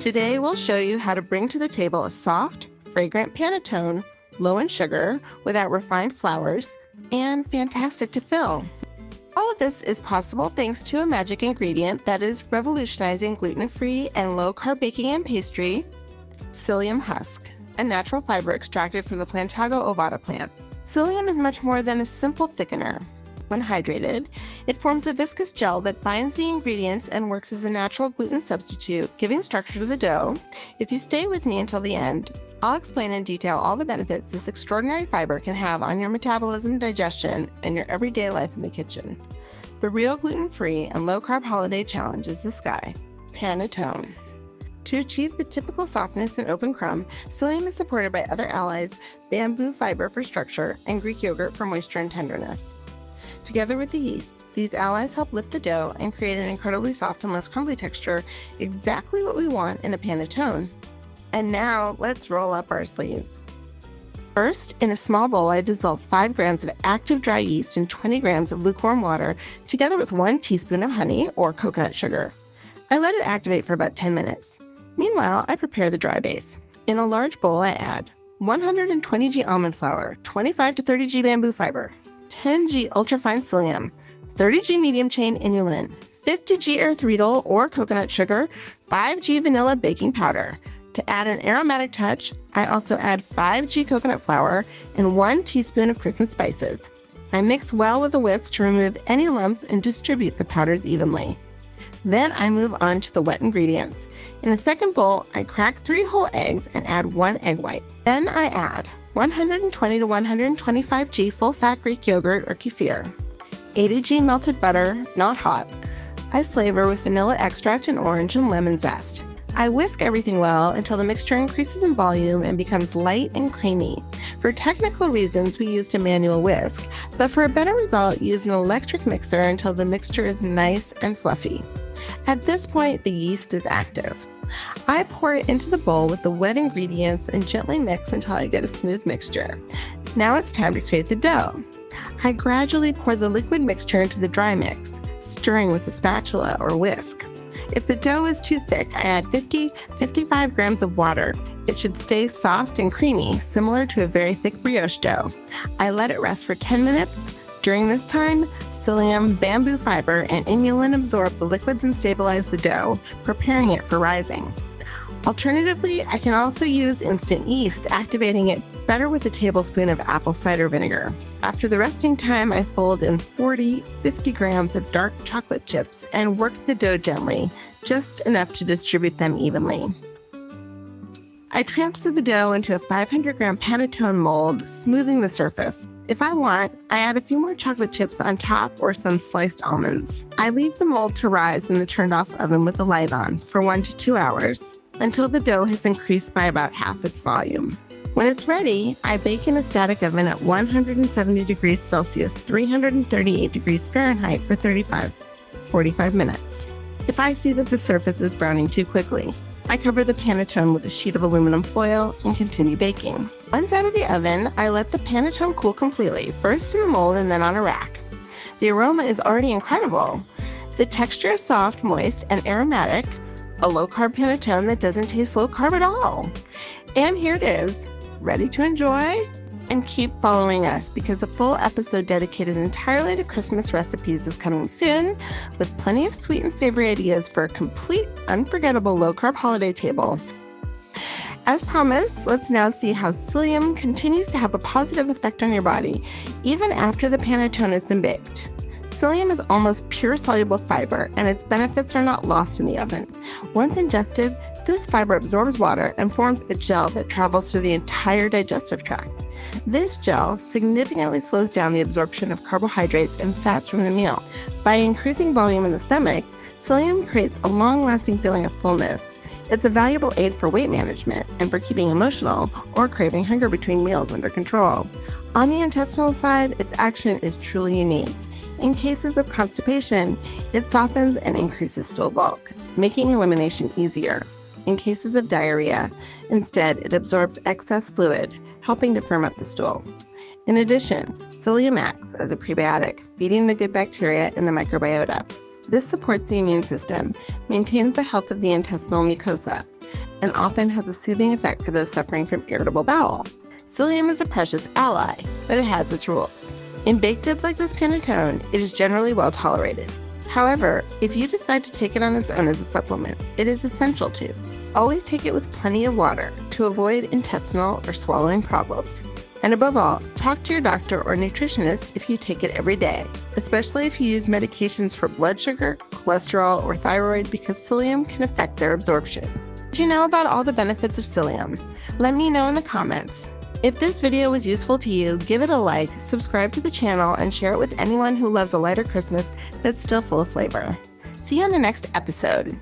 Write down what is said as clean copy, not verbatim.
Today we'll show you how to bring to the table a soft, fragrant panettone, low in sugar, without refined flours, and fantastic to fill. All of this is possible thanks to a magic ingredient that is revolutionizing gluten-free and low-carb baking and pastry, Psyllium husk, a natural fiber extracted from the Plantago ovata plant. Psyllium is much more than a simple thickener. When hydrated, it forms a viscous gel that binds the ingredients and works as a natural gluten substitute, giving structure to the dough. If you stay with me until the end, I'll explain in detail all the benefits this extraordinary fiber can have on your metabolism and digestion and your everyday life in the kitchen. The real gluten-free and low-carb holiday challenge is this guy, panettone. To achieve the typical softness and open crumb, Psyllium is supported by other allies, bamboo fiber for structure and Greek yogurt for moisture and tenderness. Together with the yeast, these allies help lift the dough and create an incredibly soft and less crumbly texture, exactly what we want in a panettone. And now, let's roll up our sleeves. First, in a small bowl, I dissolve 5 grams of active dry yeast in 20 grams of lukewarm water, together with 1 teaspoon of honey or coconut sugar. I let it activate for about 10 minutes. Meanwhile, I prepare the dry base. In a large bowl, I add 120 g almond flour, 25 to 30 g bamboo fiber, 10 g ultrafine psyllium, 30 g medium chain inulin, 50 g erythritol or coconut sugar, 5 g vanilla baking powder. To add an aromatic touch, I also add 5 g coconut flour and 1 teaspoon of Christmas spices. I mix well with a whisk to remove any lumps and distribute the powders evenly. Then I move on to the wet ingredients. In a second bowl, I crack 3 whole eggs and add 1 egg white. Then I add 120 to 125 g full-fat Greek yogurt or kefir, 80 g melted butter, not hot. I flavor with vanilla extract and orange and lemon zest. I whisk everything well until the mixture increases in volume and becomes light and creamy. For technical reasons, we used a manual whisk, but for a better result, use an electric mixer until the mixture is nice and fluffy. At this point, the yeast is active. I pour it into the bowl with the wet ingredients and gently mix until I get a smooth mixture. Now it's time to create the dough. I gradually pour the liquid mixture into the dry mix, stirring with a spatula or whisk. If the dough is too thick, I add 55 grams of water. It should stay soft and creamy, similar to a very thick brioche dough. I let it rest for 10 minutes. During this time, psyllium, bamboo fiber, and inulin absorb the liquids and stabilize the dough, preparing it for rising. Alternatively, I can also use instant yeast, activating it better with a tablespoon of apple cider vinegar. After the resting time, I fold in 50 grams of dark chocolate chips and work the dough gently, just enough to distribute them evenly. I transfer the dough into a 500-gram panettone mold, smoothing the surface. If I want, I add a few more chocolate chips on top or some sliced almonds. I leave the mold to rise in the turned-off oven with the light on for 1 to 2 hours until the dough has increased by about half its volume. When it's ready, I bake in a static oven at 170 degrees Celsius, 338 degrees Fahrenheit for 45 minutes. If I see that the surface is browning too quickly, I cover the panettone with a sheet of aluminum foil and continue baking. Once out of the oven, I let the panettone cool completely, first in the mold and then on a rack. The aroma is already incredible. The texture is soft, moist, and aromatic, a low-carb panettone that doesn't taste low-carb at all. And here it is, ready to enjoy? And keep following us because a full episode dedicated entirely to Christmas recipes is coming soon, with plenty of sweet and savory ideas for a complete, unforgettable low-carb holiday table. As promised, let's now see how psyllium continues to have a positive effect on your body, even after the panettone has been baked. Psyllium is almost pure soluble fiber, and its benefits are not lost in the oven. Once ingested, this fiber absorbs water and forms a gel that travels through the entire digestive tract. This gel significantly slows down the absorption of carbohydrates and fats from the meal. By increasing volume in the stomach, psyllium creates a long-lasting feeling of fullness. It's a valuable aid for weight management and for keeping emotional or craving hunger between meals under control. On the intestinal side, its action is truly unique. In cases of constipation, it softens and increases stool bulk, making elimination easier. In cases of diarrhea, instead, it absorbs excess fluid, helping to firm up the stool. In addition, psyllium acts as a prebiotic, feeding the good bacteria in the microbiota. This supports the immune system, maintains the health of the intestinal mucosa. and often has a soothing effect for those suffering from irritable bowel. Psyllium is a precious ally, but it has its rules. In baked goods like this panettone, it is generally well tolerated. However, if you decide to take it on its own as a supplement, it is essential to always take it with plenty of water to avoid intestinal or swallowing problems. And above all, talk to your doctor or nutritionist if you take it every day, especially if you use medications for blood sugar, cholesterol, or thyroid, because psyllium can affect their absorption. Did you know about all the benefits of psyllium? Let me know in the comments. If this video was useful to you, give it a like, subscribe to the channel, and share it with anyone who loves a lighter Christmas that's still full of flavor. See you on the next episode.